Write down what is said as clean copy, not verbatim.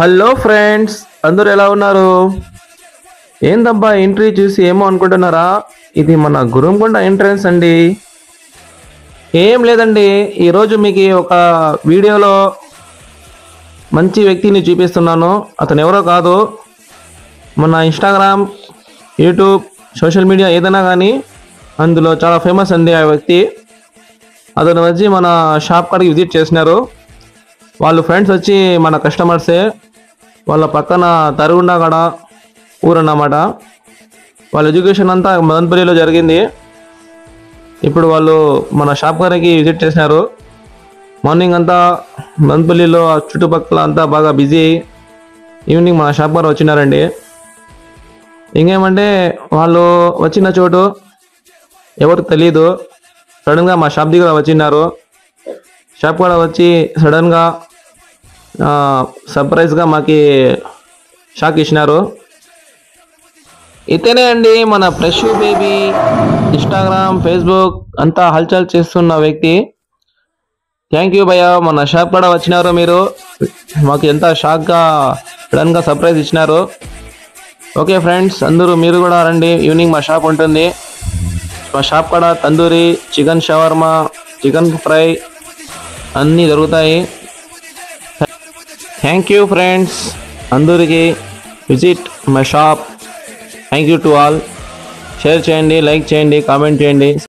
Hello friends, అందరూ ఎలా ఉన్నారు? ఏందబ్బా ఎంట్రీ చూసి ఏమో అనుకుంటున్నారా? ఇది మన గురుంకొండ ఎంట్రన్స్ అండి. ఏం లేదండి, ఈరోజు మీకు ఒక వీడియోలో మంచి వ్యక్తిని చూపిస్తున్నాను. అతను ఎవరో కాదు, మన ఇన్స్టాగ్రామ్, యూట్యూబ్, సోషల్ మీడియా ఏదైనా కానీ అందులో చాలా ఫేమస్ అండి ఆ వ్యక్తి. అతను వచ్చి మన షాప్ కాడికి విజిట్ చేసినారు. వాళ్ళు ఫ్రెండ్స్ వచ్చి మన కస్టమర్సే. వాళ్ళ పక్కన తరుగుండగడ ఊరు అన్నమాట. వాళ్ళ ఎడ్యుకేషన్ అంతా మదనపల్లిలో జరిగింది. ఇప్పుడు వాళ్ళు మన షాప్ కాడికి విజిట్ చేసినారు. మార్నింగ్ అంతా మదనపల్లిలో చుట్టుపక్కల అంతా బాగా బిజీ. ఈవినింగ్ మన షాప్ కాడ వచ్చినారండి. ఇంకేమంటే వాళ్ళు వచ్చిన చోటు ఎవరికి తెలీదు. సడన్గా మా షాప్ దగ్గర వచ్చినారు. షాప్ కూడా వచ్చి సడన్గా సర్ప్రైజ్గా మాకి షాక్ ఇచ్చినారు. ఇతనే అండి మన ఫ్రెష్ బేబీ. ఇన్స్టాగ్రామ్, ఫేస్బుక్ అంతా హల్చల్ చేస్తున్న వ్యక్తి. థ్యాంక్ యూ భయ్యా, మన షాప్ కూడా వచ్చినారు. మీరు మాకు ఎంత షాక్గా సడన్గా సర్ప్రైజ్ ఇచ్చినారు. ఓకే ఫ్రెండ్స్, అందరూ మీరు కూడా రండి. ఈవినింగ్ మా షాప్ ఉంటుంది. మా షాప్ కూడా tandoori, chicken shawarma, chicken fry అన్నీ దొరుకుతాయి. థ్యాంక్ యూ ఫ్రెండ్స్, అందరికి visit my shop. Thank you to all. Share చేయండి, లైక్ చేయండి, కామెంట్ చేయండి.